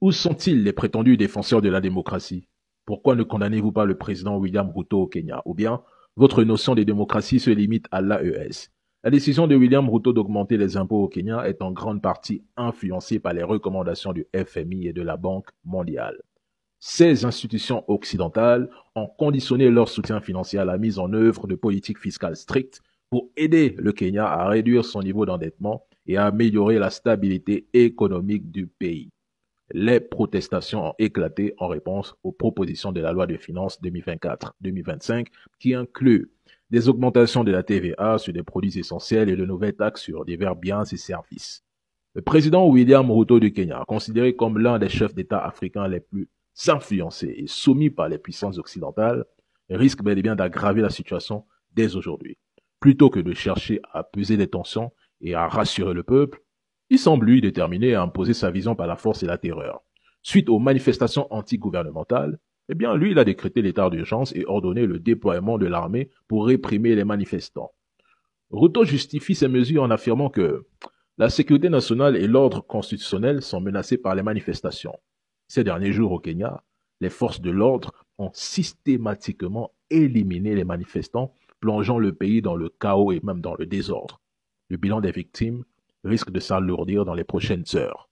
Où sont-ils les prétendus défenseurs de la démocratie? Pourquoi ne condamnez-vous pas le président William Ruto au Kenya? Ou bien, votre notion de démocratie se limite à l'AES? La décision de William Ruto d'augmenter les impôts au Kenya est en grande partie influencée par les recommandations du FMI et de la Banque mondiale. Ces institutions occidentales ont conditionné leur soutien financier à la mise en œuvre de politiques fiscales strictes pour aider le Kenya à réduire son niveau d'endettement et à améliorer la stabilité économique du pays. Les protestations ont éclaté en réponse aux propositions de la loi de finances 2024-2025 qui inclut des augmentations de la TVA sur des produits essentiels et de nouvelles taxes sur divers biens et services. Le président William Ruto du Kenya, considéré comme l'un des chefs d'État africains les plus influencés et soumis par les puissances occidentales, risque bel et bien d'aggraver la situation dès aujourd'hui. Plutôt que de chercher à peser les tensions et à rassurer le peuple, il semble lui déterminé à imposer sa vision par la force et la terreur. Suite aux manifestations anti-gouvernementales, eh bien, lui, il a décrété l'état d'urgence et ordonné le déploiement de l'armée pour réprimer les manifestants. Ruto justifie ces mesures en affirmant que la sécurité nationale et l'ordre constitutionnel sont menacés par les manifestations. Ces derniers jours au Kenya, les forces de l'ordre ont systématiquement éliminé les manifestants, plongeant le pays dans le chaos et même dans le désordre. Le bilan des victimes risque de s'alourdir dans les prochaines heures.